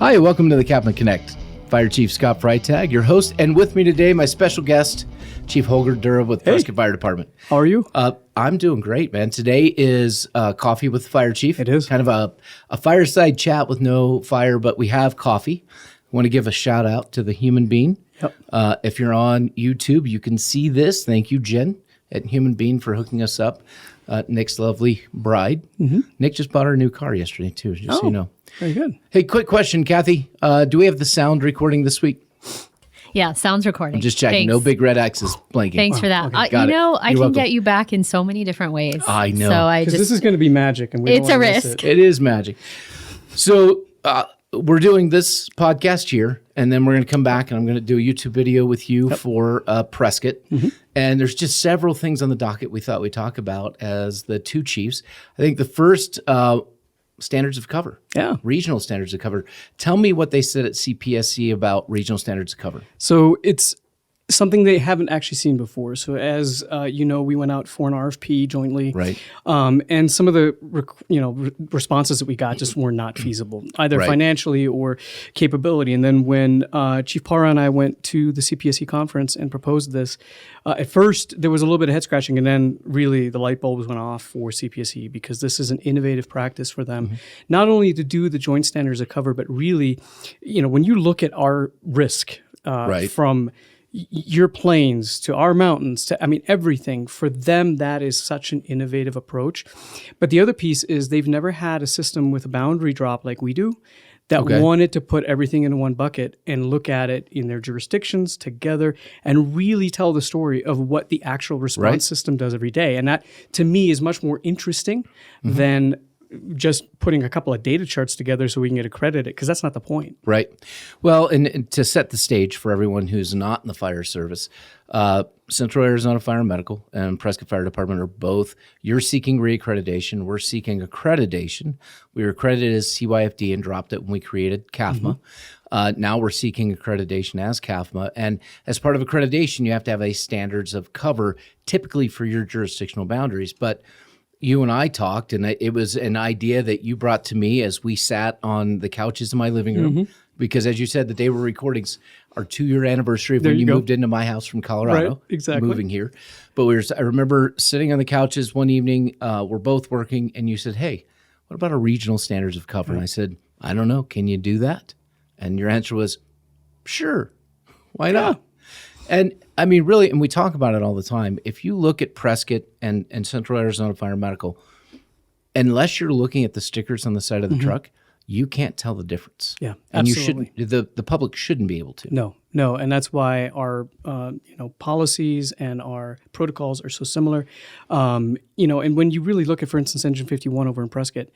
Hi, welcome to the CAFMA Connect. Fire Chief Scott Freitag, your host, and with me today, my special guest, Chief Holger Durre with Prescott Fire Department. How are you? I'm doing great, man. Today is Coffee with the Fire Chief. It is. Kind of a fireside chat with no fire, but we have coffee. I want to give a shout out to the human being. Yep. If you're on YouTube, you can see this. Thank you, Jen, at Human Being for hooking us up. Nick's lovely bride. Mm-hmm. Nick just bought her a new car yesterday, too, just so you know. Very good. Hey, quick question, Kathy. Do we have the sound recording this week? Yeah, sounds recording. I'm just checking. Thanks. No big red X's blinking. Thanks for that. Okay, I got it. can You're welcome. get you back in so many different ways. I know. So I Because just, this is going to be magic, and we it's don't a wanna miss risk. It is magic. So we're doing this podcast here, and then we're going to come back, and I'm going to do a YouTube video with you for Prescott. Mm-hmm. And there's just several things on the docket we thought we'd talk about as the two chiefs. I think the first, standards of cover. Yeah. Regional standards of cover. Tell me what they said at CPSC about regional standards of cover. So it's something they haven't actually seen before. So as you know, we went out for an RFP jointly, Right. And some of the responses that we got just were not feasible, either Right. financially or capability. And then when Chief Parra and I went to the CPSC conference and proposed this, at first there was a little bit of head scratching, and then really the light bulbs went off for CPSC because this is an innovative practice for them, not only to do the joint standards of cover, but really, when you look at our risk Right. from your plains to our mountains to everything, for them that is such an innovative approach. But the other piece is they've never had a system with a boundary drop like we do that wanted to put everything in one bucket and look at it in their jurisdictions together and really tell the story of what the actual response system does every day. And that to me is much more interesting than just putting a couple of data charts together so we can get accredited, because that's not the point. Right. Well, and to set the stage for everyone who's not in the fire service, Central Arizona Fire and Medical and Prescott Fire Department are both, you're seeking reaccreditation, we're seeking accreditation. We were accredited as CYFD and dropped it when we created CAFMA. Now we're seeking accreditation as CAFMA. And as part of accreditation, you have to have a standards of cover, typically for your jurisdictional boundaries. But you and I talked, and it was an idea that you brought to me as we sat on the couches in my living room. Because as you said, the day we're recording our 2-year anniversary of when you moved into my house from Colorado. Right, exactly. Moving here. But I remember sitting on the couches one evening, we're both working, and you said, hey, what about a regional standards of cover? And I said, I don't know. Can you do that? And your answer was, sure. Why not? And I mean, really, and we talk about it all the time. If you look at Prescott and Central Arizona Fire and Medical, unless you're looking at the stickers on the side of the truck, you can't tell the difference. Yeah, and absolutely. You shouldn't. The public shouldn't be able to. No, and that's why our policies and our protocols are so similar. And when you really look at, for instance, Engine 51 over in Prescott,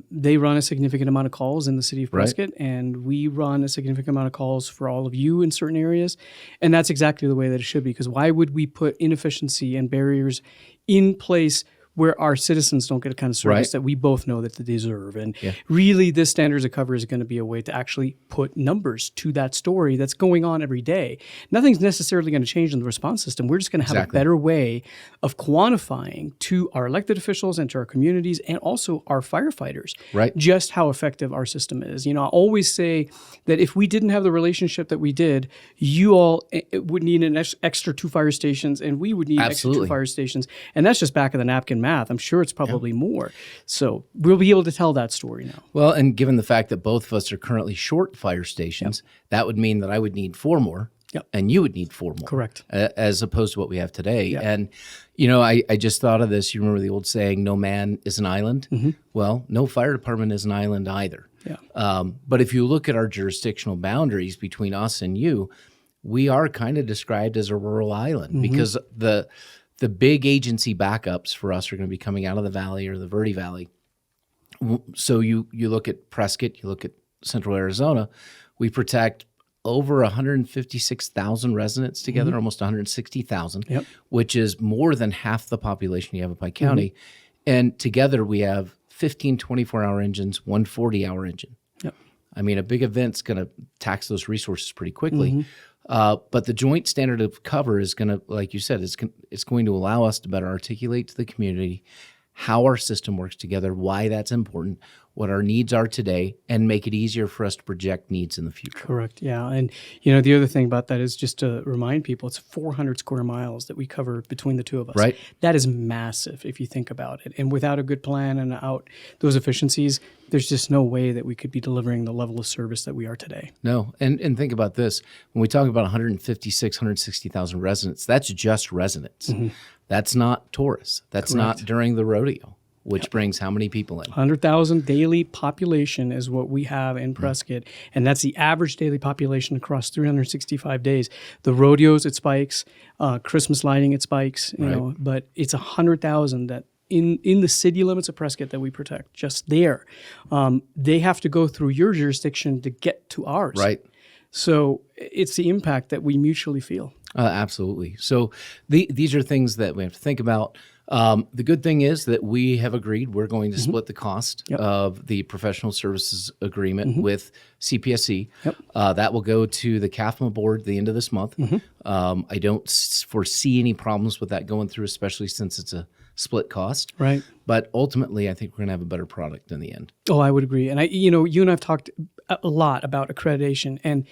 they run a significant amount of calls in the city of Prescott, and we run a significant amount of calls for all of you in certain areas, and that's exactly the way that it should be. Because why would we put inefficiency and barriers in place where our citizens don't get a kind of service that we both know that they deserve? And really, this standards of cover is going to be a way to actually put numbers to that story that's going on every day. Nothing's necessarily going to change in the response system. We're just going to have a better way of quantifying to our elected officials and to our communities and also our firefighters just how effective our system is. I always say that if we didn't have the relationship that we did, you all would need an extra 2 fire stations, and we would need extra 2 fire stations. And that's just back of the napkin math. I'm sure it's probably more. So we'll be able to tell that story now. Well, and given the fact that both of us are currently short fire stations, that would mean that I would need 4 more, and you would need 4 more. Correct. As opposed to what we have today. And, I just thought of this. You remember the old saying, no man is an island? Well, no fire department is an island either. But if you look at our jurisdictional boundaries between us and you, we are kind of described as a rural island because the big agency backups for us are going to be coming out of the valley or the Verde Valley. So you look at Prescott, you look at Central Arizona, we protect over 156,000 residents together, almost 160,000, which is more than half the population of Yavapai County. And together we have 15 24-hour engines, 1 40-hour engine. I mean, a big event's going to tax those resources pretty quickly. But the joint standard of cover is going to, like you said, it's going to allow us to better articulate to the community how our system works together, why that's important, what our needs are today, and make it easier for us to project needs in the future. Correct. Yeah. And, the other thing about that is just to remind people, it's 400 square miles that we cover between the two of us. Right. That is massive if you think about it. And without a good plan and out those efficiencies, there's just no way that we could be delivering the level of service that we are today. No. And think about this. When we talk about 156, 160,000 residents, that's just residents. That's not tourists. That's not during the rodeo, which brings how many people in? 100,000 daily population is what we have in Prescott, and that's the average daily population across 365 days. The rodeos, it spikes. Christmas lighting, it spikes. You know, but it's 100,000 that in the city limits of Prescott that we protect. Just there, they have to go through your jurisdiction to get to ours. Right. So it's the impact that we mutually feel. Absolutely. So these are things that we have to think about. The good thing is that we have agreed we're going to split the cost of the professional services agreement with CPSC. That will go to the CAFMA board at the end of this month. I don't foresee any problems with that going through, especially since it's a split cost. Right. But ultimately, I think we're going to have a better product in the end. Oh, I would agree. And you and I've talked a lot about accreditation, and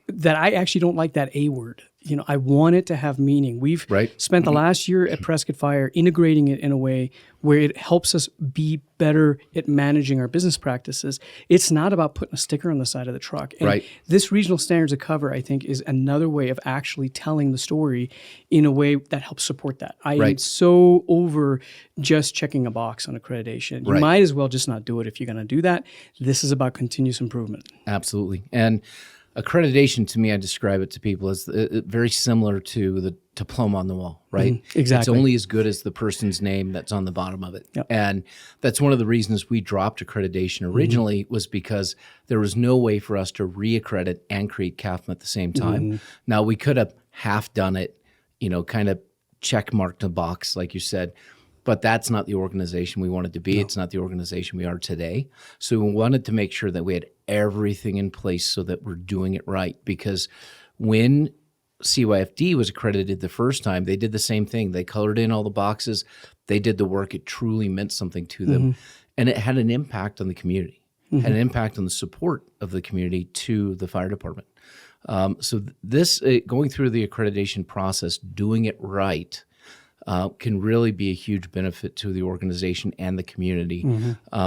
that I actually don't like that A word. I want it to have meaning. We've spent the last year at Prescott Fire integrating it in a way where it helps us be better at managing our business practices. It's not about putting a sticker on the side of the truck. And this regional standards of cover, I think, is another way of actually telling the story in a way that helps support that. I am so over just checking a box on accreditation. You might as well just not do it if you're going to do that. This is about continuous improvement. Absolutely. And accreditation, to me, I describe it to people as very similar to the diploma on the wall, right? Exactly. It's only as good as the person's name that's on the bottom of it. And that's one of the reasons we dropped accreditation originally was because there was no way for us to reaccredit and create CAFMA at the same time. Now, we could have half done it, kind of check marked a box, like you said, but that's not the organization we wanted to be. It's not the organization we are today. So we wanted to make sure that we had everything in place so that we're doing it right. Because when CYFD was accredited the first time, they did the same thing. They colored in all the boxes. They did the work. It truly meant something to them. And it had an impact on the community, had an impact on the support of the community to the fire department. So this, going through the accreditation process, doing it right, can really be a huge benefit to the organization and the community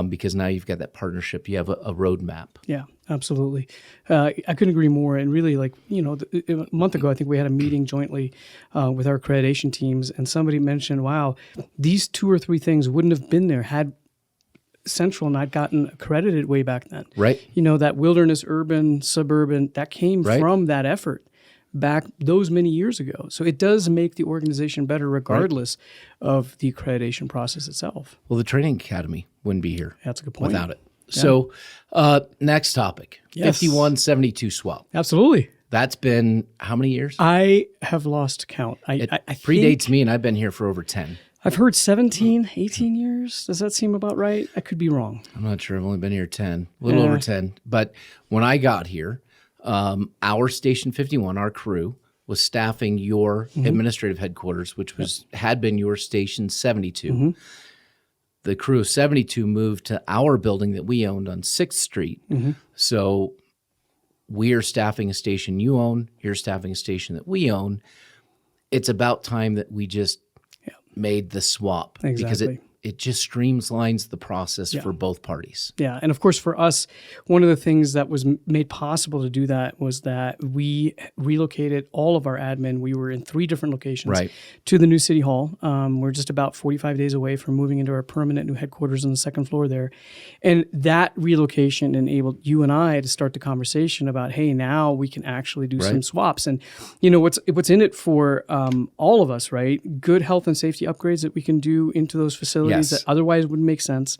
because now you've got that partnership. You have a roadmap. Yeah, absolutely. I couldn't agree more. And really, a month ago, I think we had a meeting jointly with our accreditation teams, and somebody mentioned, wow, these 2 or 3 things wouldn't have been there had Central not gotten accredited way back then. Right. That wilderness, urban, suburban, that came from that effort back those many years ago. So it does make the organization better regardless of the accreditation process itself. Well, the training academy wouldn't be here. That's a good point. Without it. Yeah. So next topic, 5172 swap. Absolutely. That's been how many years? I have lost count. It predates me, and I've been here for over 10. I've heard 17, 18 years. Does that seem about right? I could be wrong. I'm not sure. I've only been here 10, a little over 10. But when I got here, our Station 51, our crew, was staffing your administrative headquarters, which had been your Station 72. The crew of 72 moved to our building that we owned on 6th Street. So we are staffing a station you own. You're staffing a station that we own. It's about time that we just made the swap because it just streamlines the process for both parties. Yeah. And of course, for us, one of the things that was made possible to do that was that we relocated all of our admin. We were in 3 different locations to the new City Hall. We're just about 45 days away from moving into our permanent new headquarters on the 2nd floor there. And that relocation enabled you and I to start the conversation about, hey, now we can actually do some swaps. And, what's in it for all of us, right? Good health and safety upgrades that we can do into those facilities that otherwise wouldn't make sense.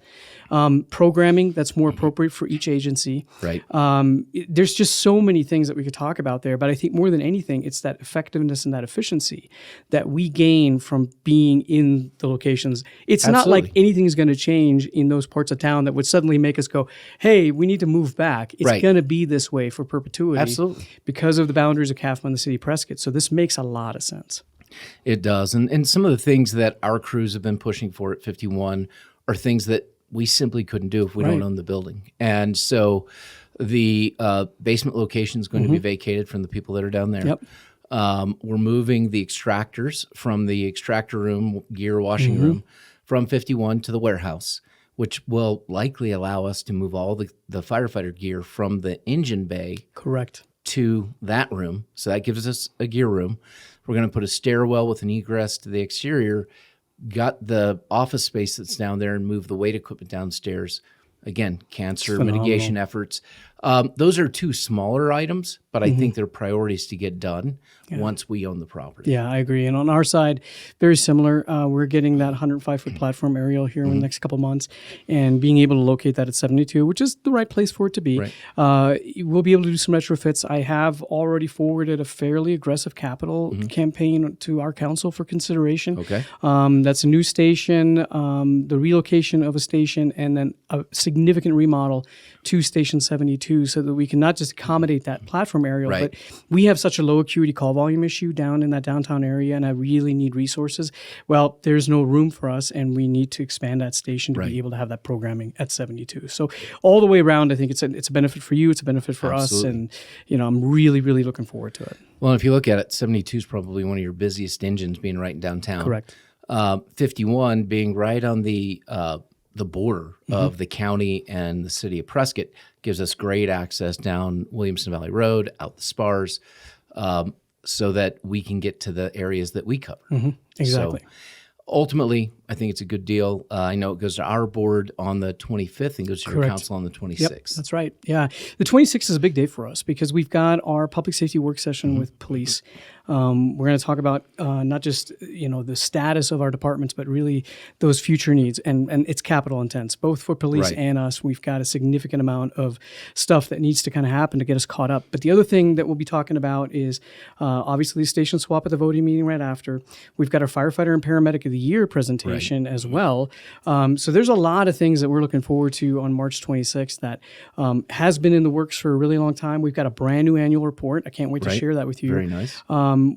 Programming that's more appropriate for each agency. Right. There's just so many things that we could talk about there, but I think more than anything, it's that effectiveness and that efficiency that we gain from being in the locations. It's not like anything's going to change in those parts of town that would suddenly make us go, hey, we need to move back. It's going to be this way for perpetuity because of the boundaries of CAFMA and the city of Prescott. So this makes a lot of sense. It does. And some of the things that our crews have been pushing for at 51 are things that we simply couldn't do if we don't own the building. And so the basement location is going to be vacated from the people that are down there. Yep. We're moving the extractors from the extractor room, gear washing room, from 51 to the warehouse, which will likely allow us to move all the firefighter gear from the engine bay Correct. to that room. So that gives us a gear room. We're going to put a stairwell with an egress to the exterior, got the office space that's down there, and move the weight equipment downstairs. Again, cancer mitigation efforts. Those are two smaller items, but I think they're priorities to get done once we own the property. Yeah, I agree. And on our side, very similar. We're getting that 105-foot platform aerial here in the next couple months, and being able to locate that at 72, which is the right place for it to be. Right. We'll be able to do some retrofits. I have already forwarded a fairly aggressive capital campaign to our council for consideration. Okay. That's a new station, the relocation of a station, and then a significant remodel to Station 72 so that we can not just accommodate that platform aerial, Right. but we have such a low acuity call volume issue down in that downtown area, and I really need resources. Well, there's no room for us, and we need to expand that station to be able to have that programming at 72. So all the way around, I think it's a benefit for you, it's a benefit for Absolutely. us, and I'm really, really looking forward to it. Well, if you look at it, 72 is probably one of your busiest engines being right in downtown. Correct. 51 being right on the border of the county and the city of Prescott gives us great access down Williamson Valley Road, out the spars, so that we can get to the areas that we cover. Exactly. So ultimately, I think it's a good deal. I know it goes to our board on the 25th and goes to your Correct. council on the 26th. Yep, that's right. Yeah. The 26th is a big day for us because we've got our public safety work session with police. We're going to talk about not just the status of our departments, but really those future needs, and it's capital intense, both for police Right. and us. We've got a significant amount of stuff that needs to kind of happen to get us caught up. But the other thing that we'll be talking about is obviously the station swap at the voting meeting right after. We've got our firefighter and paramedic of the year presentation as well. So there's a lot of things that we're looking forward to on March 26th that has been in the works for a really long time. We've got a brand new annual report. I can't wait to Right. share that with you. Very nice.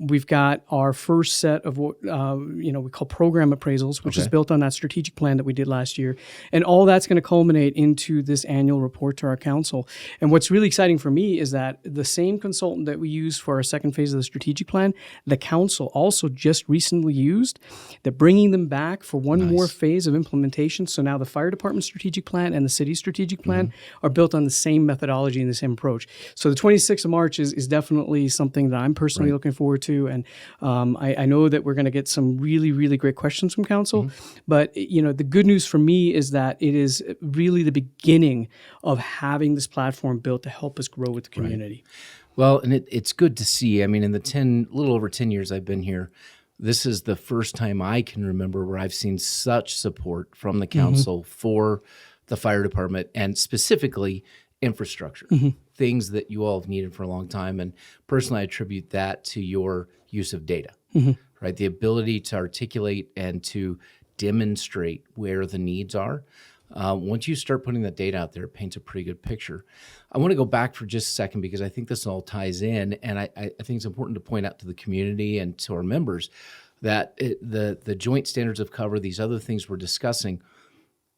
We've got our first set of what we call program appraisals, which is built on that strategic plan that we did last year, and all that's going to culminate into this annual report to our council. And what's really exciting for me is that the same consultant that we use for our second phase of the strategic plan, the council also just recently used. They're bringing them back for one more phase of implementation. So now the fire department strategic plan and the city strategic plan are built on the same methodology and the same approach. So the 26th of March is definitely something that I'm personally looking forward to. And I know that we're going to get some really, really great questions from council. But, the good news for me is that it is really the beginning of having this platform built to help us grow with the community. Well, and it's good to see. I mean, in the little over 10 years I've been here, this is the first time I can remember where I've seen such support from the council for the fire department and specifically infrastructure, things that you all have needed for a long time. And personally, I attribute that to your use of data, right? The ability to articulate and to demonstrate where the needs are. Once you start putting that data out there, it paints a pretty good picture. I want to go back for just a second because I think this all ties in, and I think it's important to point out to the community and to our members that the joint standards of cover, these other things we're discussing,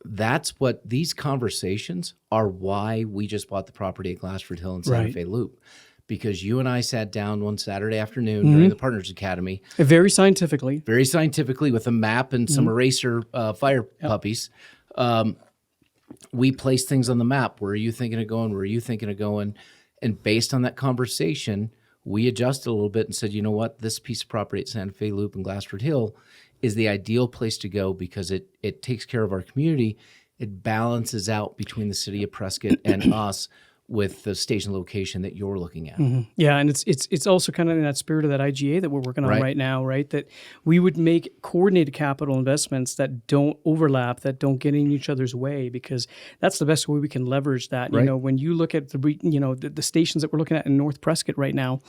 that's what these conversations are why we just bought the property at Glassford Hill and Santa Fe Loop. Because you and I sat down one Saturday afternoon during the Partners Academy. Very scientifically With a map and some eraser fire puppies. We placed things on the map. Where are you thinking of going? Where are you thinking of going? And based on that conversation, we adjusted a little bit and said, you know what? This piece of property at Santa Fe Loop and Glassford Hill is the ideal place to go because it takes care of our community. It balances out between the city of Prescott and us with the station location that you're looking at. Yeah, and it's also kind of in that spirit of that IGA that we're working on right now, right? That we would make coordinated capital investments that don't overlap, that don't get in each other's way, because that's the best way we can leverage that. You know, when you look at the stations that we're looking at in North Prescott right now,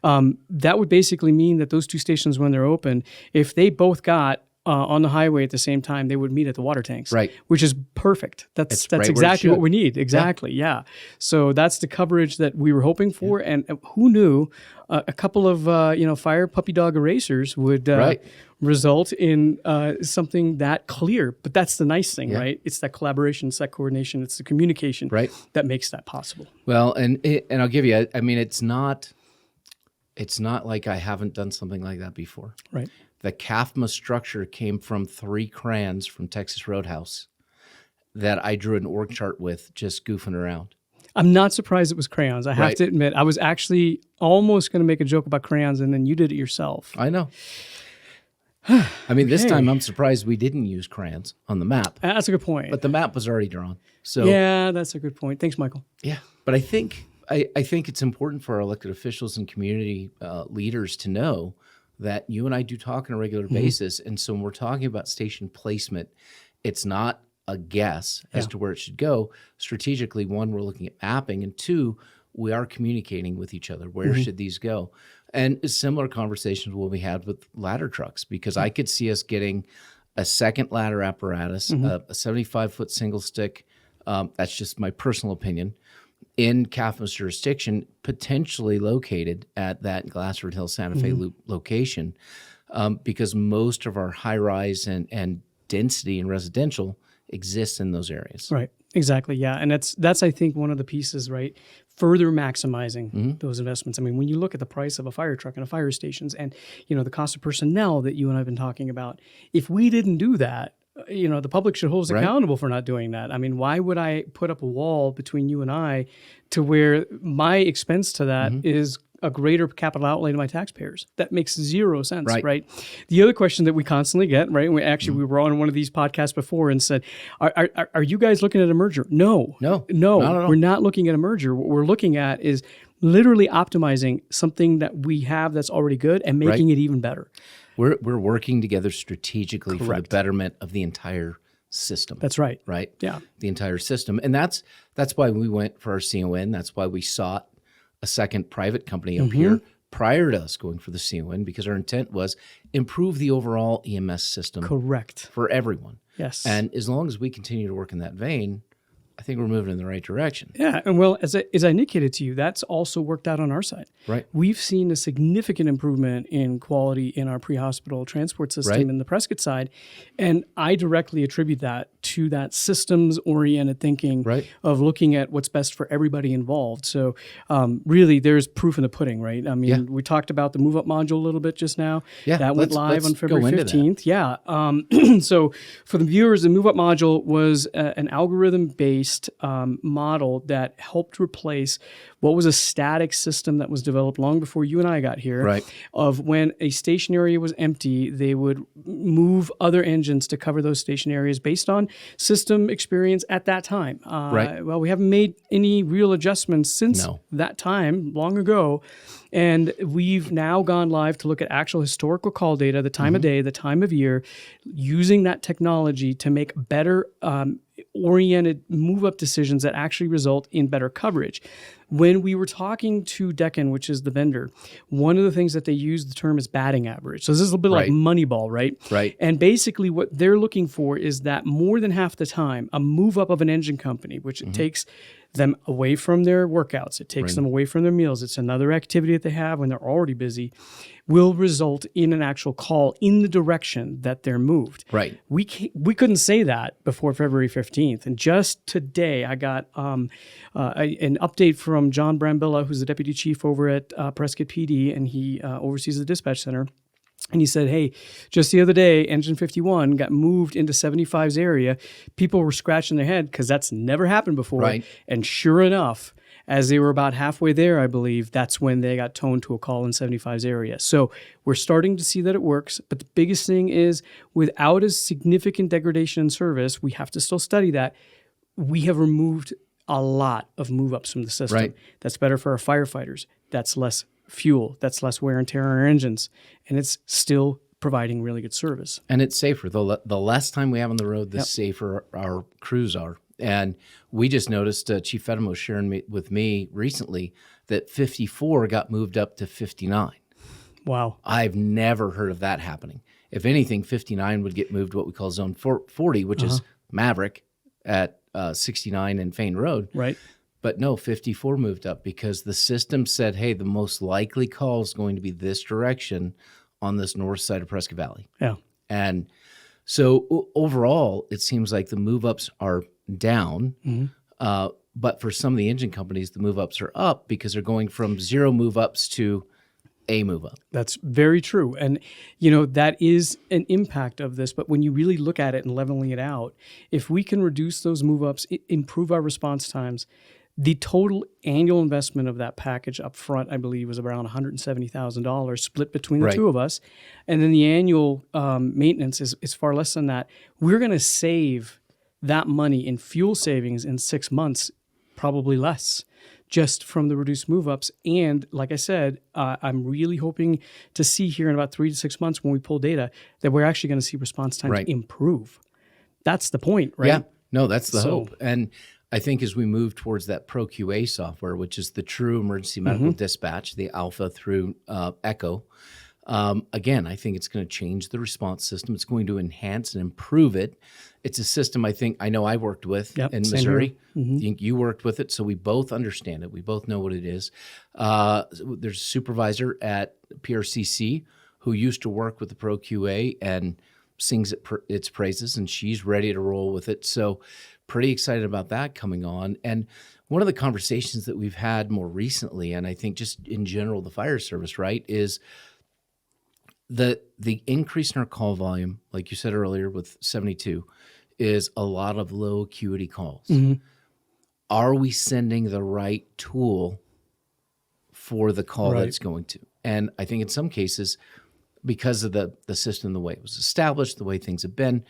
that would basically mean that those two stations, when they're open, if they both got on the highway at the same time, they would meet at the water tanks. Right. Which is perfect. That's right where it exactly what should. we need. Exactly. Yeah. So that's the coverage that we were hoping for. And who knew a couple of fire puppy dog erasers would result in something that clear. But that's the nice thing, right? It's that collaboration, it's that coordination, it's the communication that makes that possible. Well, and I'll give you, I mean, it's not like I haven't done something like that before. Right. The CAFMA structure came from 3 crayons from Texas Roadhouse that I drew an org chart with, just goofing around. I'm not surprised it was crayons. I have to admit, I was actually almost going to make a joke about crayons, and then you did it yourself. I know. I mean, this time I'm surprised we didn't use crayons on the map. That's a good point. But the map was already drawn. So yeah, that's a good point. Thanks, Michael. Yeah, but I think it's important for our elected officials and community leaders to know that you and I do talk on a regular basis. And so when we're talking about station placement, it's not a guess as to where it should go. Strategically, 1, we're looking at mapping, and 2, we are communicating with each other. Where should these go? And similar conversations will be had with ladder trucks, because I could see us getting a second ladder apparatus, a 75-foot single stick. That's just my personal opinion. In CAFMA's jurisdiction, potentially located at that Glassford Hill Santa Fe Loop location, because most of our high rise and density in residential exists in those areas. Right. Exactly. Yeah. And that's I think one of the pieces, right? Further maximizing those investments. I mean, when you look at the price of a fire truck and a fire stations, and the cost of personnel that you and I've been talking about, if we didn't do that, the public should hold us accountable for not doing that. I mean, why would I put up a wall between you and I to where my expense to that is a greater capital outlay to my taxpayers? That makes zero sense, right? The other question that we constantly get, right? And we were on one of these podcasts before and said, are you guys looking at a merger? No, we're not looking at a merger. What we're looking at is literally optimizing something that we have that's already good and making it even better. We're working together strategically for the betterment of the entire system. That's right. Right? Yeah. The entire system. And that's why we went for our CON. That's why we sought a second private company up here prior to us going for the CON, because our intent was improve the overall EMS system. Correct. For everyone. Yes. And as long as we continue to work in that vein, I think we're moving in the right direction. Yeah, and well, as I indicated to you, that's also worked out on our side. Right. We've seen a significant improvement in quality in our pre-hospital transport system in the Prescott side, and I directly attribute that to that systems-oriented thinking of looking at what's best for everybody involved. So really, there's proof in the pudding, right? I mean, we talked about the move-up module a little bit just now. Yeah, that went live on February 15th. Yeah. So for the viewers, the move-up module was an algorithm-based model that helped replace what was a static system that was developed long before you and I got here, of when a station area was empty, they would move other engines to cover those station areas based on system experience at that time. Well, we haven't made any real adjustments since that time, long ago. And we've now gone live to look at actual historical call data, the time of day, the time of year, using that technology to make better oriented move-up decisions that actually result in better coverage. When we were talking to Deccan, which is the vendor, one of the things that they use the term is batting average. So this is a little bit like Moneyball, right? Right. And basically what they're looking for is that more than half the time, a move-up of an engine company, which it takes them away from their workouts, it takes them away from their meals, it's another activity that they have when they're already busy, will result in an actual call in the direction that they're moved. Right. We couldn't say that before February 15th. And just today, I got an update from John Brambilla, who's the deputy chief over at Prescott PD, and he oversees the dispatch center. And he said, hey, just the other day, Engine 51 got moved into 75's area. People were scratching their head because that's never happened before. Right. And sure enough, as they were about halfway there, I believe, that's when they got toned to a call in 75's area. So we're starting to see that it works. But the biggest thing is, without a significant degradation in service, we have to still study that. We have removed a lot of move-ups from the system. Right. That's better for our firefighters. That's less fuel. That's less wear and tear on our engines. And it's still providing really good service. And it's safer. The less time we have on the road, the safer our crews are. And we just noticed Chief Freitag was sharing with me recently that 54 got moved up to 59. Wow. I've never heard of that happening. If anything, 59 would get moved to what we call zone 40, which is Maverick at 69 and Fane Road. Right. But no, 54 moved up because the system said, hey, the most likely call is going to be this direction on this north side of Prescott Valley. Yeah. And so overall, it seems like the move-ups are down. But for some of the engine companies, the move-ups are up because they're going from 0 move-ups to a move-up. That's very true. And, that is an impact of this. But when you really look at it and leveling it out, if we can reduce those move-ups, improve our response times, the total annual investment of that package up front, I believe, was around $170,000 split between the two of us. And then the annual maintenance is far less than that. We're going to save that money in fuel savings in 6 months, probably less, just from the reduced move-ups. And like I said, I'm really hoping to see here in about 3 to 6 months when we pull data that we're actually going to see response times improve. That's the point, right? Yeah, no, that's the hope. And I think as we move towards that ProQA software, which is the true emergency medical dispatch, the Alpha through Echo, again, I think it's going to change the response system. It's going to enhance and improve it. It's a system I know I worked with in Missouri. I think you worked with it, so we both understand it. We both know what it is. There's a supervisor at PRCC who used to work with the ProQA and sings its praises, and she's ready to roll with it. So pretty excited about that coming on. And one of the conversations that we've had more recently, and I think just in general the fire service, right, is the increase in our call volume, like you said earlier with 72, is a lot of low acuity calls. Are we sending the right tool for the call that it's going to? And I think in some cases, because of the system, the way it was established, the way things have been,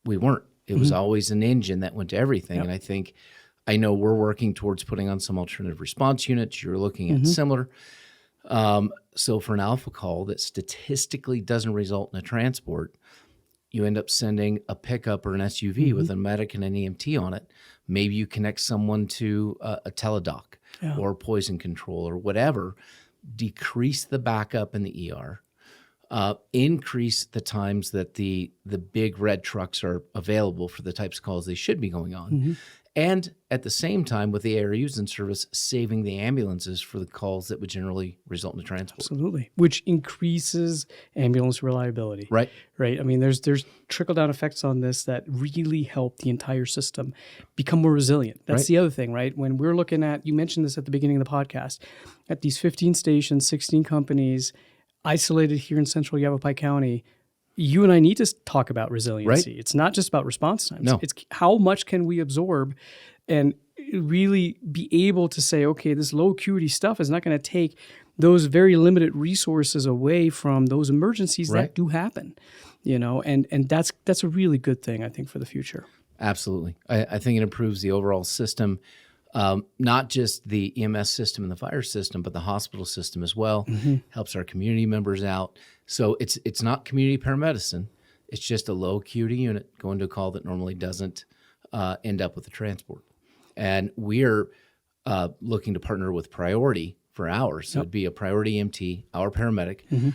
we weren't. It was always an engine that went to everything. And I know we're working towards putting on some alternative response units. You're looking at similar. So for an alpha call that statistically doesn't result in a transport, you end up sending a pickup or an SUV with a medic and an EMT on it. Maybe you connect someone to a teledoc or poison control or whatever. Decrease the backup in the ER. Increase the times that the big red trucks are available for the types of calls they should be going on. And at the same time, with the ARUs in service, saving the ambulances for the calls that would generally result in a transport. Absolutely, which increases ambulance reliability. Right. I mean, there's trickle-down effects on this that really help the entire system become more resilient. That's the other thing, right? When we're looking at, you mentioned this at the beginning of the podcast, at these 15 stations, 16 companies, isolated here in central Yavapai County, you and I need to talk about resiliency. It's not just about response times. No. It's how much can we absorb and really be able to say, okay, this low acuity stuff is not going to take those very limited resources away from those emergencies that do happen, and that's a really good thing, I think, for the future. Absolutely. I think it improves the overall system. Not just the EMS system and the fire system, but the hospital system as well. Helps our community members out. So it's not community paramedicine. It's just a low acuity unit going to a call that normally doesn't end up with a transport. And we're looking to partner with Priority for ours. So it'd be a Priority EMT, our paramedic,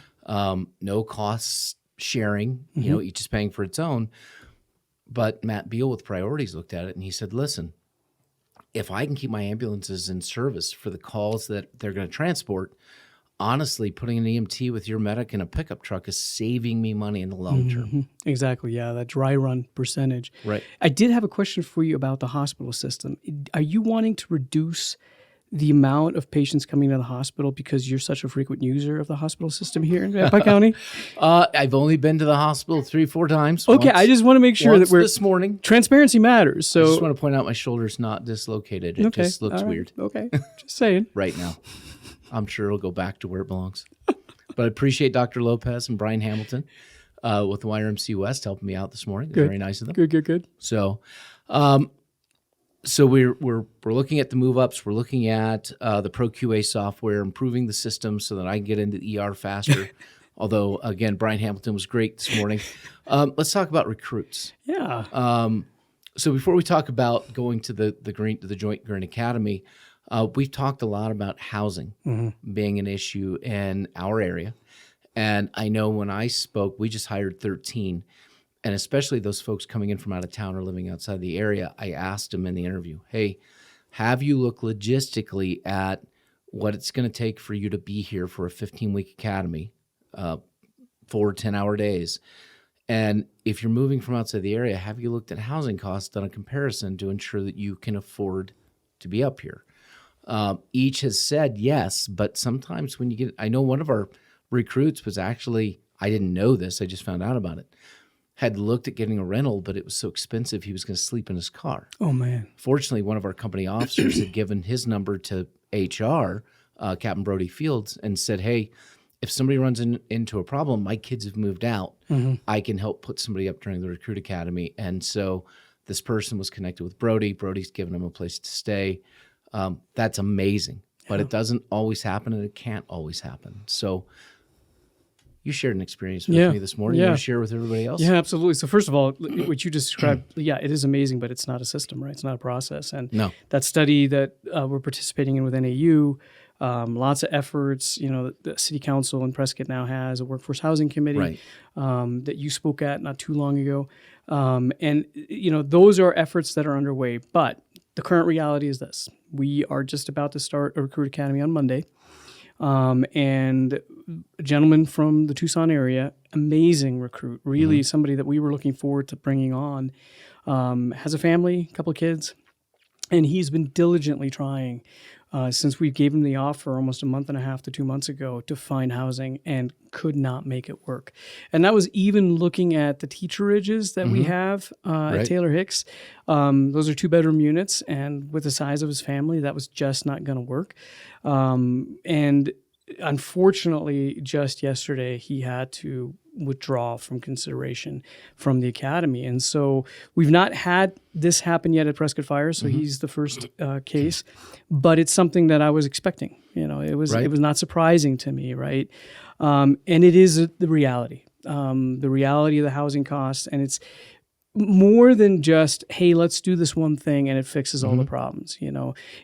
no cost sharing, each is paying for its own. But Matt Beal with Priorities looked at it and he said, listen, if I can keep my ambulances in service for the calls that they're going to transport, honestly, putting an EMT with your medic in a pickup truck is saving me money in the long term. Exactly, yeah, that dry run percentage. Right. I did have a question for you about the hospital system. Are you wanting to reduce the amount of patients coming to the hospital because you're such a frequent user of the hospital system here in Yavapai County? I've only been to the hospital 3-4 times. Okay, I just want to make sure that we're this morning. Transparency matters. So I just want to point out my shoulder's not dislocated. It just looks weird. Okay, just saying. Right now. I'm sure it'll go back to where it belongs. But I appreciate Dr. Lopez and Brian Hamilton with the YRMC West helping me out this morning. It's very nice of them. Good. So, we're looking at the move ups. We're looking at the ProQA software, improving the system so that I can get into the ER faster. Although again, Brian Hamilton was great this morning. Let's talk about recruits. Yeah. So before we talk about going to the Joint Green Academy, we've talked a lot about housing being an issue in our area. And I know when I spoke, we just hired 13. And especially those folks coming in from out of town or living outside the area, I asked them in the interview, hey, have you looked logistically at what it's going to take for you to be here for a 15-week academy, 4 10-hour days? And if you're moving from outside the area, have you looked at housing costs, done a comparison to ensure that you can afford to be up here? Each has said yes, but sometimes when you get, I know one of our recruits was actually, I didn't know this, I just found out about it, had looked at getting a rental, but it was so expensive he was going to sleep in his car. Oh, man. Fortunately, one of our company officers had given his number to HR, Captain Brody Fields, and said, hey, if somebody runs into a problem, my kids have moved out, I can help put somebody up during the recruit academy. And so this person was connected with Brody. Brody's given him a place to stay. That's amazing, but it doesn't always happen, and it can't always happen. So you shared an experience with me this morning. You want to share with everybody else? Yeah, absolutely. So first of all, what you just described, it is amazing, but it's not a system, right? It's not a process. And that study that we're participating in with NAU, lots of efforts, the city council in Prescott now has a workforce housing committee that you spoke at not too long ago. And those are efforts that are underway, but the current reality is this. We are just about to start a recruit academy on Monday. And a gentleman from the Tucson area, amazing recruit, really somebody that we were looking forward to bringing on, has a family, a couple of kids, and he's been diligently trying since we gave him the offer almost a month and a half to 2 months ago to find housing and could not make it work. And that was even looking at the teacherages that we have at Taylor Hicks. Those are 2-bedroom units, and with the size of his family, that was just not going to work. And unfortunately, just yesterday, he had to withdraw from consideration from the academy. And so we've not had this happen yet at Prescott Fire, so he's the first case, but it's something that I was expecting. It was not surprising to me, right? And it is the reality of the housing costs, and it's more than just, hey, let's do this one thing and it fixes all the problems.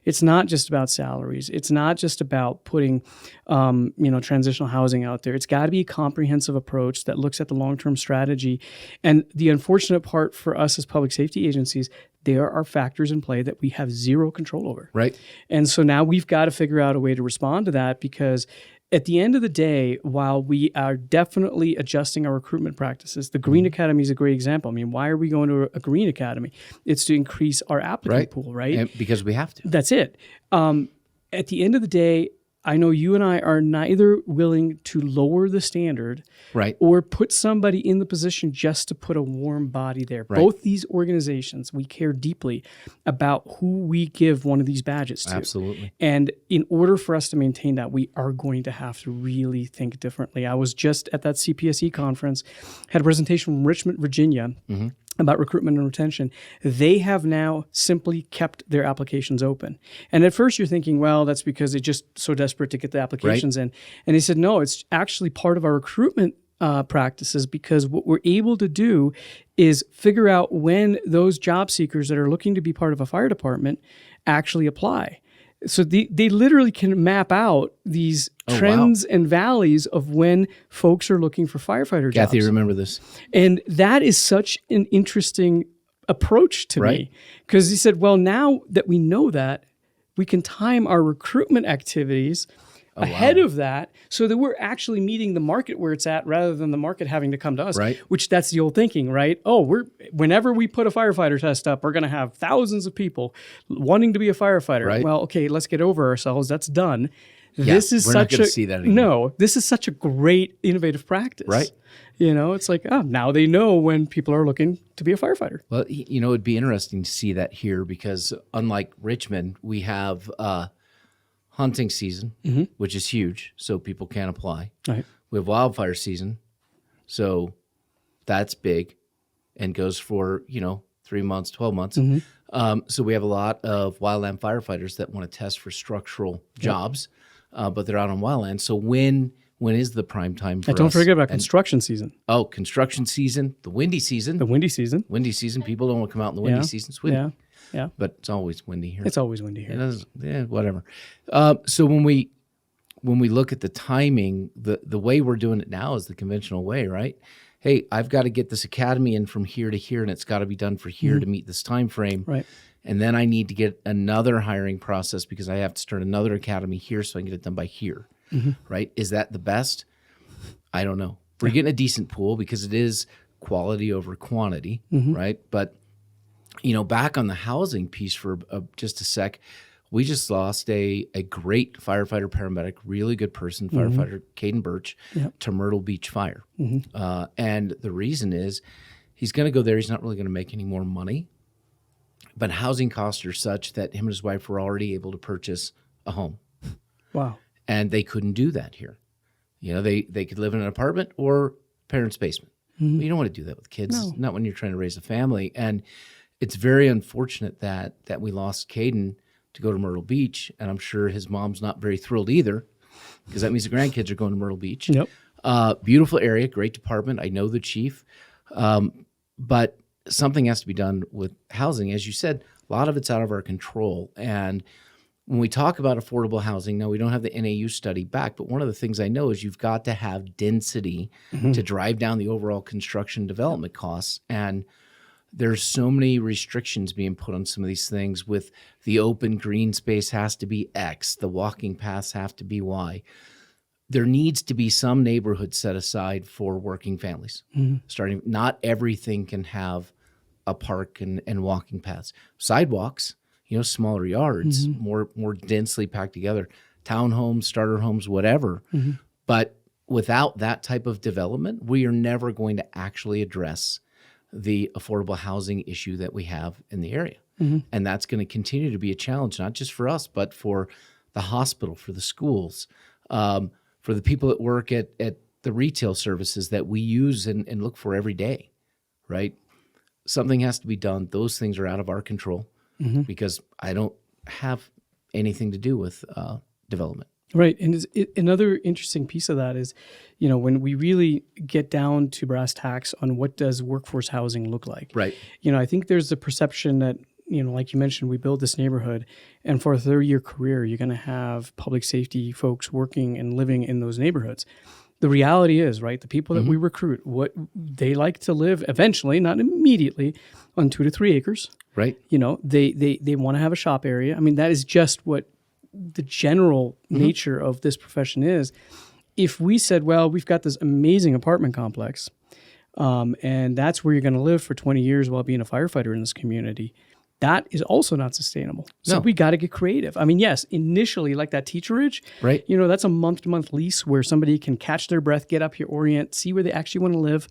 It's not just about salaries. It's not just about putting, transitional housing out there. It's got to be a comprehensive approach that looks at the long-term strategy. And the unfortunate part for us as public safety agencies, there are factors in play that we have zero control over. Right. And so now we've got to figure out a way to respond to that, because at the end of the day, while we are definitely adjusting our recruitment practices, the Green Academy is a great example. I mean, why are we going to a Green Academy? It's to increase our applicant pool, right? And because we have to. That's it. At the end of the day, I know you and I are neither willing to lower the standard or put somebody in the position just to put a warm body there. Both these organizations, we care deeply about who we give one of these badges to. Absolutely. And in order for us to maintain that, we are going to have to really think differently. I was just at that CPSE conference, had a presentation from Richmond, Virginia, about recruitment and retention. They have now simply kept their applications open. And at first you're thinking, well, that's because they're just so desperate to get the applications in. And they said, no, it's actually part of our recruitment practices, because what we're able to do is figure out when those job seekers that are looking to be part of a fire department actually apply. So they literally can map out these trends and valleys of when folks are looking for firefighter jobs. Kathy, remember this. And that is such an interesting approach to me, because he said, well, now that we know that, we can time our recruitment activities ahead of that, so that we're actually meeting the market where it's at, rather than the market having to come to us. Which, that's the old thinking, right? Whenever we put a firefighter test up, we're going to have thousands of people wanting to be a firefighter. Well, okay, let's get over ourselves. That's done. This is we're not going to see that anymore. No, this is such a great innovative practice. It's like, now they know when people are looking to be a firefighter. Well, it'd be interesting to see that here, because unlike Richmond, we have hunting season, which is huge, so people can apply. We have wildfire season, so that's big and goes for 3 months, 12 months. So we have a lot of wildland firefighters that want to test for structural jobs, but they're out on wildland. So when is the prime time for us? Don't forget about construction season. Oh, construction season, the windy season. Windy season. People don't want to come out in the windy season. It's windy. But it's always windy here. It's always windy here. Whatever. So when we when we look at the timing, the way we're doing it now is the conventional way, right? Hey, I've got to get this academy in from here to here, and it's got to be done for here to meet this time frame. Right. And then I need to get another hiring process because I have to start another academy here so I can get it done by here, right? Is that the best? I don't know. We're getting a decent pool because it is quality over quantity, right? But, back on the housing piece for just a sec, we just lost a great firefighter paramedic, really good person, firefighter Caden Birch, to Myrtle Beach Fire. And the reason is he's going to go there. He's not really going to make any more money. But housing costs are such that him and his wife were already able to purchase a home. Wow. And they couldn't do that here. They could live in an apartment or parents' basement. But you don't want to do that with kids, not when you're trying to raise a family. And it's very unfortunate that we lost Caden to go to Myrtle Beach. And I'm sure his mom's not very thrilled either because that means the grandkids are going to Myrtle Beach. Yep. Beautiful area, great department. I know the chief. But something has to be done with housing. As you said, a lot of it's out of our control. And when we talk about affordable housing, now we don't have the NAU study back, but one of the things I know is you've got to have density to drive down the overall construction development costs. And there's so many restrictions being put on some of these things with the open green space has to be X, the walking paths have to be Y. There needs to be some neighborhood set aside for working families. Not everything can have a park and walking paths. Sidewalks, smaller yards, more densely packed together, townhomes, starter homes, whatever. But without that type of development, we are never going to actually address the affordable housing issue that we have in the area. And that's going to continue to be a challenge, not just for us, but for the hospital, for the schools, for the people that work at the retail services that we use and look for every day, right? Something has to be done. Those things are out of our control because I don't have anything to do with development. Right. And another interesting piece of that is, when we really get down to brass tacks on what does workforce housing look like. Right. I think there's the perception that, like you mentioned, we build this neighborhood and for a 30-year career, you're going to have public safety folks working and living in those neighborhoods. The reality is, right, the people that we recruit, what they like to live eventually, not immediately, on 2 to 3 acres. Right. They want to have a shop area. I mean, that is just what the general nature of this profession is. If we said, well, we've got this amazing apartment complex, and that's where you're going to live for 20 years while being a firefighter in this community, that is also not sustainable. So we got to get creative. I mean, yes, initially, like that teacherage, right? That's a month-to-month lease where somebody can catch their breath, get up here, orient, see where they actually want to live.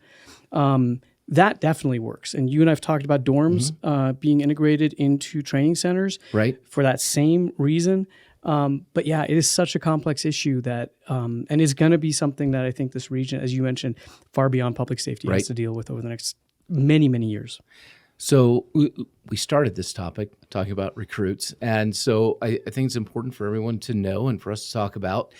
That definitely works. And you and I have talked about dorms being integrated into training centers, right, for that same reason. But yeah, it is such a complex issue that, and it's going to be something that I think this region, as you mentioned, far beyond public safety has to deal with over the next many, many years. So we started this topic talking about recruits. And so I think it's important for everyone to know and for us to talk about,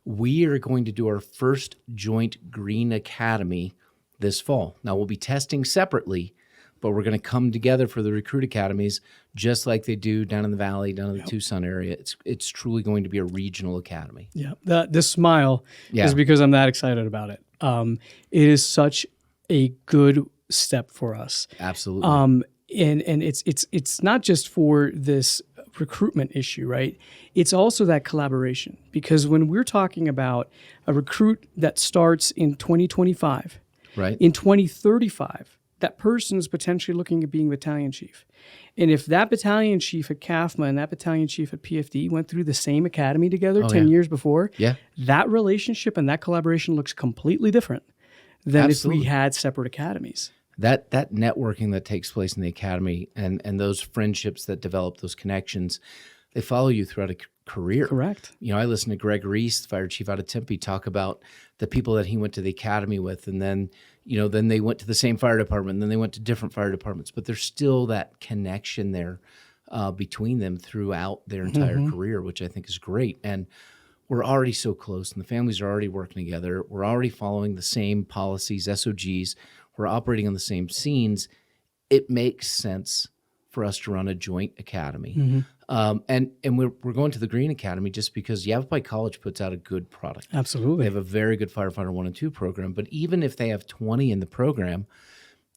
we are going to do our first joint Green Academy this fall. Now we'll be testing separately, but we're going to come together for the recruit academies just like they do down in the valley, down in the Tucson area. It's truly going to be a regional academy. Yeah, this smile is because I'm that excited about it. It is such a good step for us. Absolutely. And it's not just for this recruitment issue, right? It's also that collaboration, because when we're talking about a recruit that starts in 2025, right, in 2035, that person is potentially looking at being battalion chief. And if that battalion chief at CAFMA and that battalion chief at PFD went through the same academy together 10 years before, that relationship and that collaboration looks completely different than if we had separate academies. That networking that takes place in the academy and those friendships that develop, those connections, they follow you throughout a career. Correct. I listened to Greg Reese, the fire chief out of Tempe, talk about the people that he went to the academy with, and then they went to the same fire department, and then they went to different fire departments, but there's still that connection there between them throughout their entire career, which I think is great. And we're already so close, and the families are already working together. We're already following the same policies, SOGs. We're operating on the same scenes. It makes sense for us to run a joint academy. And we're going to the Green Academy just because Yavapai College puts out a good product. Absolutely. They have a very good Firefighter 1 and 2 program. But even if they have 20 in the program,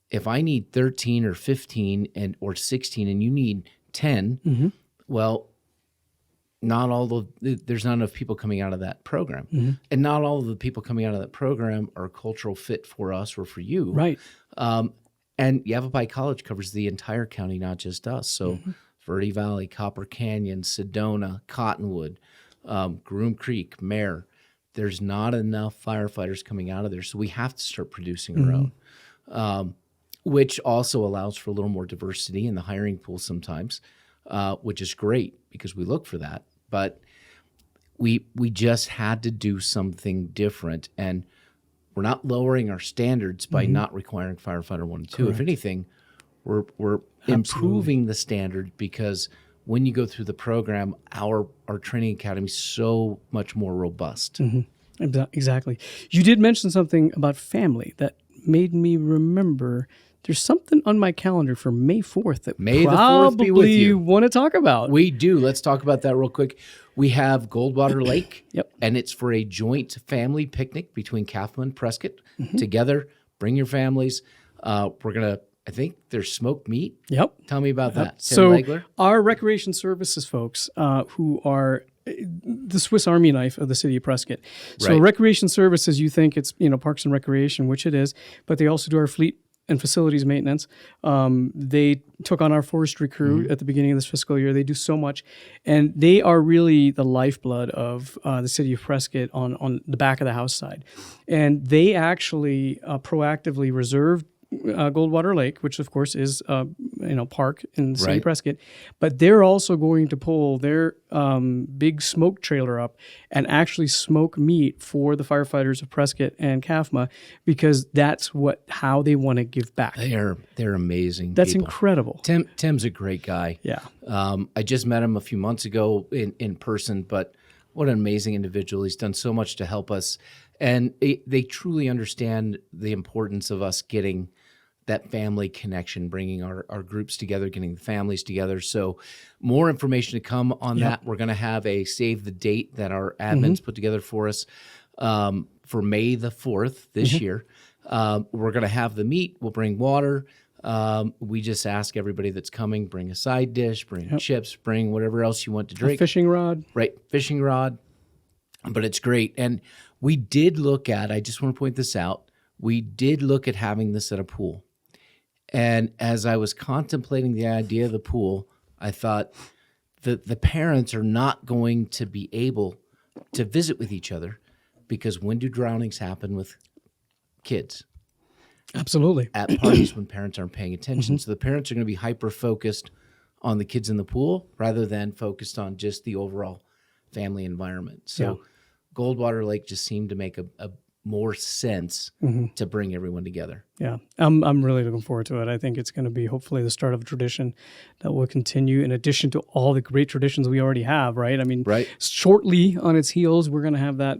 if I need 13 or 15 or 16 and you need 10, well, there's not enough people coming out of that program. And not all of the people coming out of that program are a cultural fit for us or for you. Right. And Yavapai College covers the entire county, not just us. So Verde Valley, Copper Canyon, Sedona, Cottonwood, Groom Creek, Mare. There's not enough firefighters coming out of there. So we have to start producing our own, which also allows for a little more diversity in the hiring pool sometimes, which is great because we look for that. But we just had to do something different. And we're not lowering our standards by not requiring Firefighter 1 and 2. Correct. If anything, we're improving the standard because when you go through the program, our training academy is so much more robust. Exactly. You did mention something about family that made me remember there's something on my calendar for May 4th that May the 4th be with you. Want to talk about. We do. Let's talk about that real quick. We have Goldwater Lake, and it's for a joint family picnic between CAFMA and Prescott. Together, bring your families. We're going to, I think there's smoked meat. Tell me about that. Tim So Legler? Our recreation services folks who are the Swiss Army knife of the city of Prescott. So Right. recreation services, you think it's, Parks and Recreation, which it is, but they also do our fleet and facilities maintenance. They took on our forestry crew at the beginning of this fiscal year. They do so much. And they are really the lifeblood of the city of Prescott on the back of the house side. And they actually proactively reserved Goldwater Lake, which of course is park in the city Right. of Prescott, but they're also going to pull their big smoke trailer up and actually smoke meat for the firefighters of Prescott and CAFMA because that's how they want to give back. They're amazing. That's people. incredible. Tim's a great guy. Yeah. I just met him a few months ago in person, but what an amazing individual. He's done so much to help us, and they truly understand the importance of us getting that family connection, bringing our groups together, getting the families together. So more information to come on that. We're going to have a save the date that our admins put together for us for May the 4th this year. We're going to have the meat. We'll bring water. We just ask everybody that's coming, bring a side dish, bring chips, bring whatever else you want to drink. A fishing rod. Right, fishing rod. But it's great. And we did look at, I just want to point this out, we did look at having this at a pool. And as I was contemplating the idea of the pool, I thought the parents are not going to be able to visit with each other because when do drownings happen with kids? Absolutely. At parties when parents aren't paying attention. So the parents are going to be hyper-focused on the kids in the pool rather than focused on just the overall family environment. So Goldwater Lake just seemed to make a more sense to bring everyone together. Yeah, I'm really looking forward to it. I think it's going to be hopefully the start of a tradition that will continue in addition to all the great traditions we already have, right? I mean, shortly on its heels, we're going to have that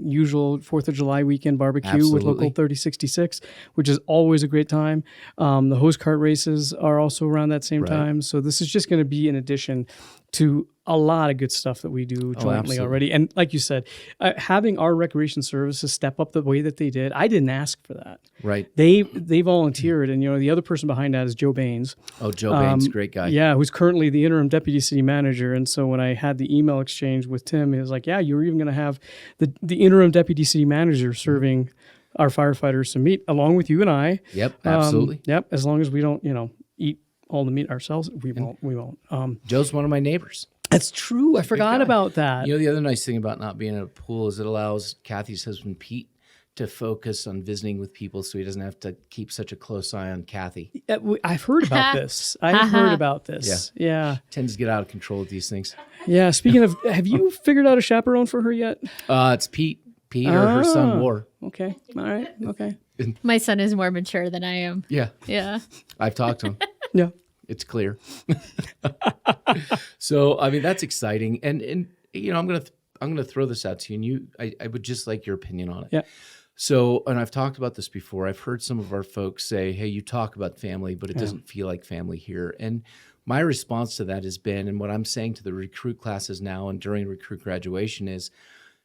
usual 4th of July weekend barbecue with Local 3066, which is always a great time. The hose cart races are also around that same time. So this is just going to be in addition to a lot of good stuff that we do jointly already. And like you said, having our recreation services step up the way that they did, I didn't ask for that. Right. They volunteered. And, the other person behind that is Joe Baines. Oh, Joe Baines, great guy. Yeah, who's currently the interim deputy city manager. And so when I had the email exchange with Tim, he was like, yeah, you were even going to have the interim deputy city manager serving our firefighters some meat along with you and I. Yep, absolutely. As long as we don't, eat all the meat ourselves, we won't. Joe's one of my neighbors. That's true. I forgot about that. The other nice thing about not being in a pool is it allows Kathy's husband, Pete, to focus on visiting with people so he doesn't have to keep such a close eye on Kathy. I've heard about this. I've heard about this. Yeah. Tends to get out of control with these things. Yeah. Speaking of, have you figured out a chaperone for her yet? It's Pete. Pete or her son, War. Okay. All right. Okay. My son is more mature than I am. Yeah. Yeah. I've talked to him. Yeah. It's clear. So, I mean, that's exciting. And I'm gonna throw this out to you, and I would just like your opinion on it. Yeah. So, and I've talked about this before. I've heard some of our folks say, hey, you talk about family, but it doesn't feel like family here. And my response to that has been, and what I'm saying to the recruit classes now and during recruit graduation is,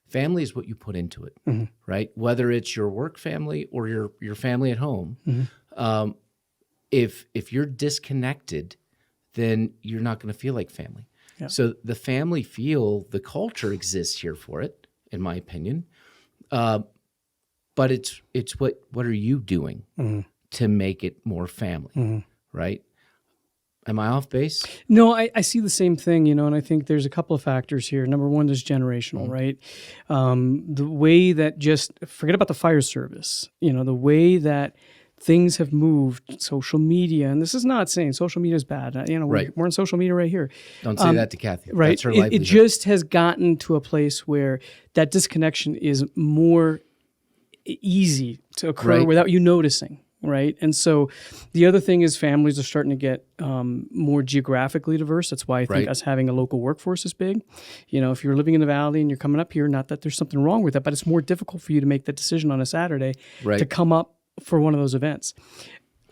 family is what you put into it, right? Whether it's your work family or your family at home. If you're disconnected, then you're not going to feel like family. Yeah. So the family feel, the culture exists here for it, in my opinion. But it's what are you doing to make it more family, right? Am I off base? No, I see the same thing, and I think there's a couple of factors here. Number one, there's generational, right? The way that forget about the fire service, the way that things have moved, social media, and this is not saying social media is bad. We're on social media right here. Don't say that to Kathy. Right. That's her livelihood. It just has gotten to a place where that disconnection is more easy to occur without you noticing. Right. And so the other thing is families are starting to get more geographically diverse. That's why I think us having a local workforce is big. If you're living in the Valley and you're coming up here, not that there's something wrong with that, but it's more difficult for you to make that decision on a Saturday to come up for one of those events.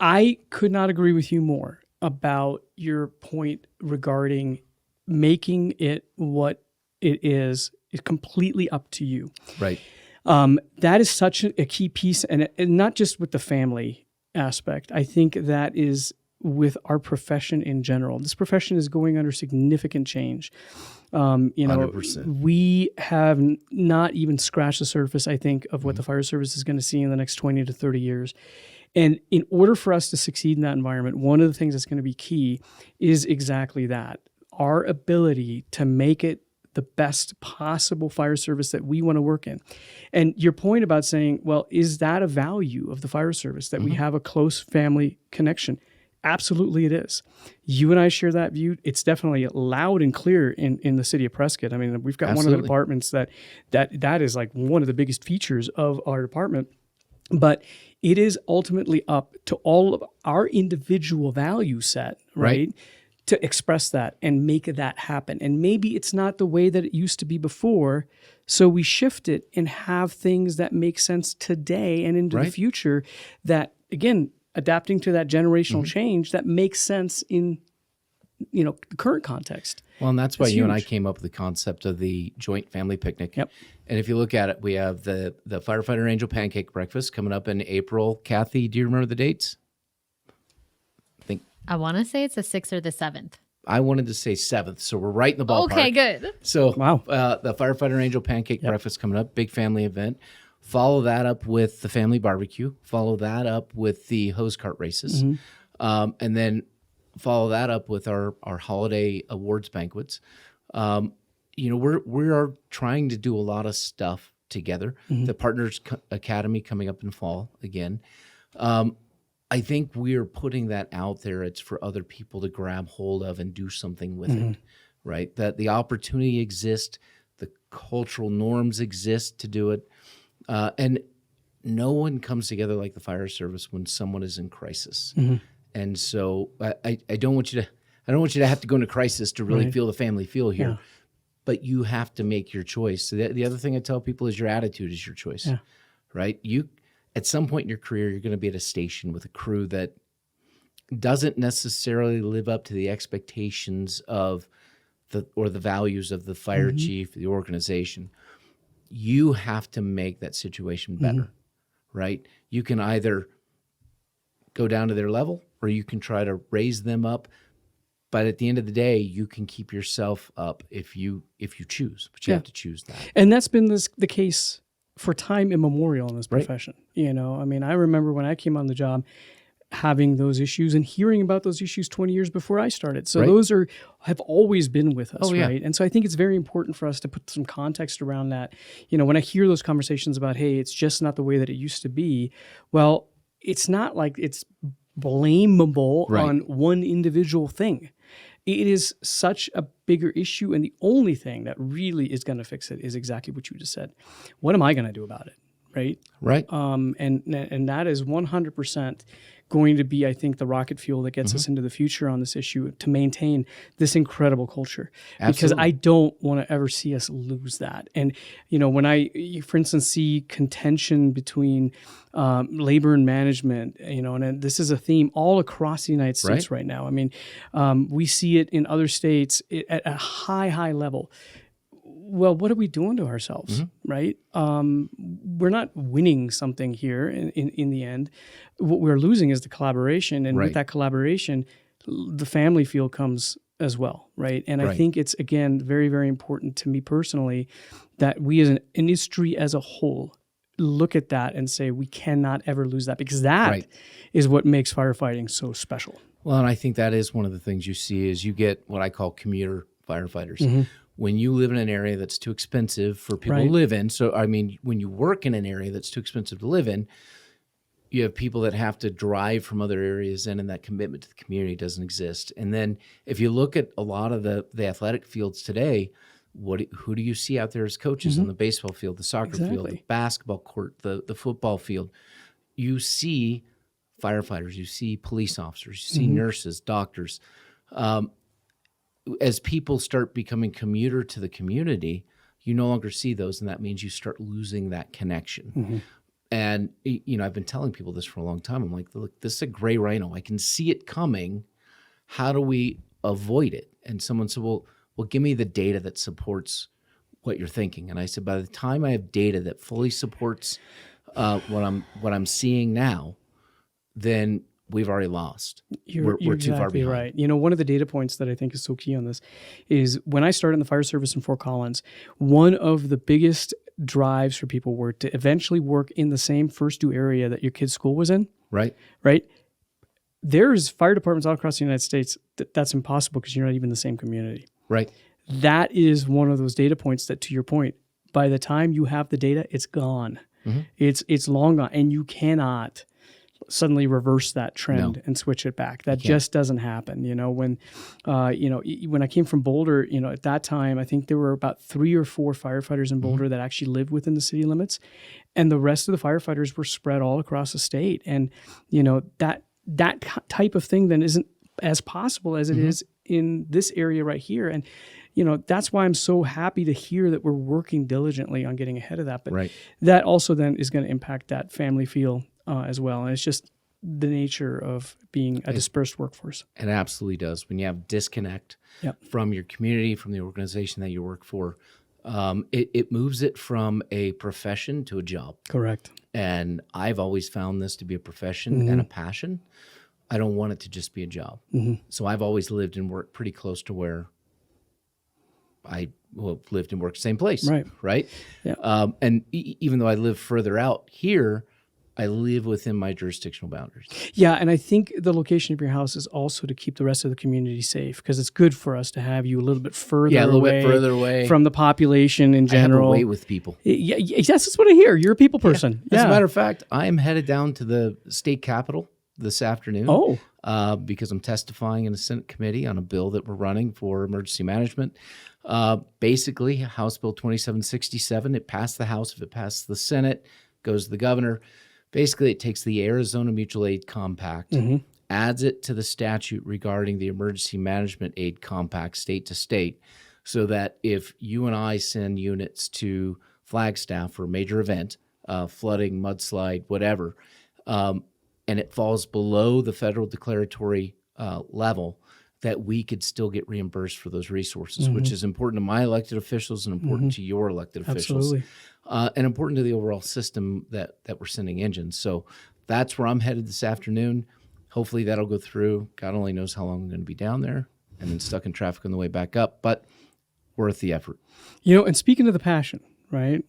I could not agree with you more about your point regarding making it what it is completely up to you. Right. That is such a key piece, and not just with the family aspect. I think that is with our profession in general. This profession is going under significant change. 100%. We have not even scratched the surface, I think, of what the fire service is going to see in the next 20 to 30 years. And in order for us to succeed in that environment, one of the things that's going to be key is exactly that, our ability to make it the best possible fire service that we want to work in. And your point about saying, well, is that a value of the fire service, that we have a close family connection? Absolutely it is. You and I share that view. It's definitely loud and clear in the city of Prescott. I mean, we've got one of the departments that is like one of the biggest features of our department. But it is ultimately up to all of our individual value set, right? To express that and make that happen. And maybe it's not the way that it used to be before, so we shift it and have things that make sense today and into the future that, again, adapting to that generational change that makes sense in the current context. Well, and that's why you and I came up with the concept of the joint family picnic. Yep. And if you look at it, we have the Firefighter Angel Pancake Breakfast coming up in April. Kathy, do you remember the dates? I want to say it's the 6th or the 7th. I wanted to say 7th, so we're right in the ballpark. Okay, good. So the Firefighter Angel Pancake Breakfast coming up, big family event. Follow that up with the family barbecue. Follow that up with the hose cart races. And then follow that up with our holiday awards banquets. We are trying to do a lot of stuff together. The Partners Academy coming up in fall again. I think we are putting that out there. It's for other people to grab hold of and do something with it, right? That the opportunity exists, the cultural norms exist to do it. And no one comes together like the fire service when someone is in crisis. And so I don't want you to have to go into crisis to really feel the family feel here. But you have to make your choice. So the other thing I tell people is your attitude is your choice, right? At some point in your career, you're going to be at a station with a crew that doesn't necessarily live up to the expectations of the values of the fire chief, the organization. You have to make that situation better, right? You can either go down to their level or you can try to raise them up. But at the end of the day, you can keep yourself up if you choose. But you have to choose that. And that's been the case for time immemorial in this profession. I mean, I remember when I came on the job having those issues and hearing about those issues 20 years before I started. So those have always been with us, right? And so I think it's very important for us to put some context around that. When I hear those conversations about, hey, it's just not the way that it used to be. Well, it's not like it's blamable on one individual thing. It is such a bigger issue, and the only thing that really is going to fix it is exactly what you just said. What am I going to do about it, right? Right. And that is 100% going to be, I think, the rocket fuel that gets us into the future on this issue to maintain this incredible culture. Absolutely. Because I don't want to ever see us lose that. And, when I, for instance, see contention between labor and management, and this is a theme all across the United States right now. I mean, we see it in other states at a high level. Well, what are we doing to ourselves, right? We're not winning something here in the end. What we're losing is the collaboration. And with that collaboration, the family feel comes as well, right? And I think it's, again, very, very important to me personally that we as an industry as a whole look at that and say we cannot ever lose that, because that is what makes firefighting so special. Well, and I think that is one of the things you see is you get what I call commuter firefighters. When you live in an area that's too expensive for people to live in, so I mean, when you work in an area that's too expensive to live in, you have people that have to drive from other areas in, and that commitment to the community doesn't exist. And then if you look at a lot of the athletic fields today, who do you see out there as coaches on the baseball field, the soccer field, the basketball court, the football field? You see firefighters, you see police officers, you see nurses, doctors. As people start becoming commuter to the community, you no longer see those, and that means you start losing that connection. And, I've been telling people this for a long time. I'm like, look, this is a gray rhino. I can see it coming. How do we avoid it? And someone said, well, give me the data that supports what you're thinking. And I said, by the time I have data that fully supports what I'm seeing now, then we've already lost. We're too far behind. Right. One of the data points that I think is so key on this is when I started in the fire service in Fort Collins, one of the biggest drives for people were to eventually work in the same first due area that your kid's school was in. Right. There's fire departments all across the United States that's impossible because you're not even in the same community. Right. That is one of those data points that, to your point, by the time you have the data, it's gone. It's long gone, and you cannot suddenly reverse that trend and switch it back. That just doesn't happen. When I came from Boulder, at that time, I think there were about 3 or 4 firefighters in Boulder that actually lived within the city limits, and the rest of the firefighters were spread all across the state. And that type of thing then isn't as possible as it is in this area right here. And that's why I'm so happy to hear that we're working diligently on getting ahead of that. But that also then is going to impact that family feel as well. And it's just the nature of being a dispersed workforce. It absolutely does. When you have disconnect from your community, from the organization that you work for, it moves it from a profession to a job. Correct. And I've always found this to be a profession and a passion. I don't want it to just be a job. So I've always lived and worked pretty close to where I lived and worked the same place. Right. Yeah. And even though I live further out here, I live within my jurisdictional boundaries. Yeah, and I think the location of your house is also to keep the rest of the community safe, because it's good for us to have you a little bit further away from the population in general. I have a way with people. Yeah, yes, that's what I hear. You're a people person. As a matter of fact, I am headed down to the state capitol this afternoon because I'm testifying in a Senate committee on a bill that we're running for emergency management. Basically, House Bill 2767, it passed the House. If it passes the Senate, goes to the governor. Basically, it takes the Arizona Mutual Aid Compact, adds it to the statute regarding the Emergency Management Aid Compact state to state, so that if you and I send units to Flagstaff for a major event, flooding, mudslide, whatever, and it falls below the federal declaratory level, that we could still get reimbursed for those resources, which is important to my elected officials and important to your elected officials. And important to the overall system that we're sending engines. So that's where I'm headed this afternoon. Hopefully that'll go through. God only knows how long I'm going to be down there and then stuck in traffic on the way back up, but worth the effort. And speaking of the passion, right?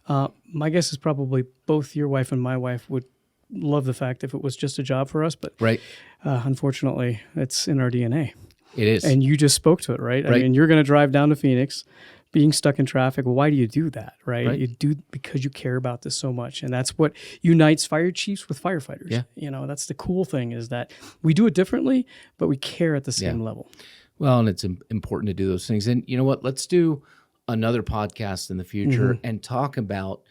My guess is probably both your wife and my wife would love the fact if it was just a job for us, but unfortunately it's in our DNA. It is. And you just spoke to it, right? I mean, you're going to drive down to Phoenix, being stuck in traffic. Well, why do you do that, right? You do because you care about this so much. And that's what unites fire chiefs with firefighters. Yeah. That's the cool thing, is that we do it differently, but we care at the same level. Well, and it's important to do those things. And you know what? Let's do another podcast in the future and talk about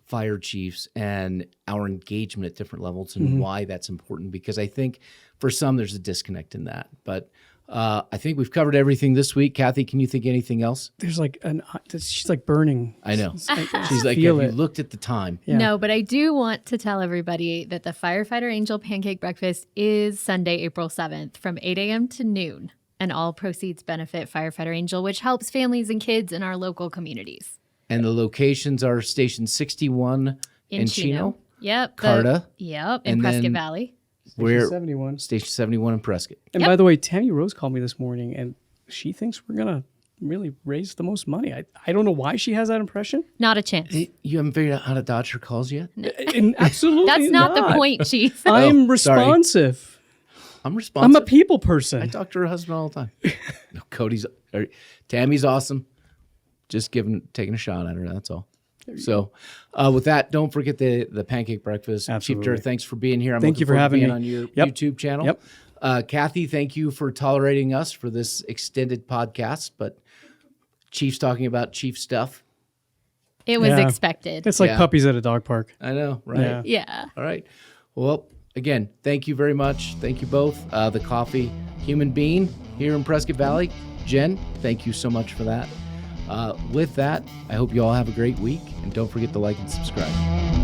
fire chiefs and our engagement at different levels and why that's important, because I think for some there's a disconnect in that. But I think we've covered everything this week. Kathy, can you think of anything else? There's like she's like burning. I know. I She's like, have feel you it. looked at the time? Yeah. No, but I do want to tell everybody that the Firefighter Angel Pancake Breakfast is Sunday, April 7th from 8 a.m. to noon. And all proceeds benefit Firefighter Angel, which helps families and kids in our local communities. And the locations are Station 61 in Chino. Yep. Carta. Yep. And In Prescott then- Valley. We're 71. Station 71 in Prescott. And by the way, Tammy Rose called me this morning, and she thinks we're gonna really raise the most money. I don't know why she has that impression. Not a chance. Hey, you haven't figured out how to dodge her calls yet? And absolutely, That's not the point, Chief. I'm Oh, responsive. I'm responsive. I'm a people I person. talk to her husband all the time. No, Tammy's awesome. Just taking a shot at her. That's all. So, with that, don't forget the pancake breakfast. Absolutely. Chief Durre, thanks for being here. I'm Thank looking you for forward to having being me. on your Yep. YouTube channel. Yep. Kathy, thank you for tolerating us for this extended podcast. But Chief's talking about Chief stuff. It was Yeah. expected. It's like Yeah. puppies at a dog park. I know, right? Yeah. Yeah. All right. Well, again, thank you very much. Thank you both. The coffee human being here in Prescott Valley. Jen, thank you so much for that. With that, I hope you all have a great week, and don't forget to like and subscribe.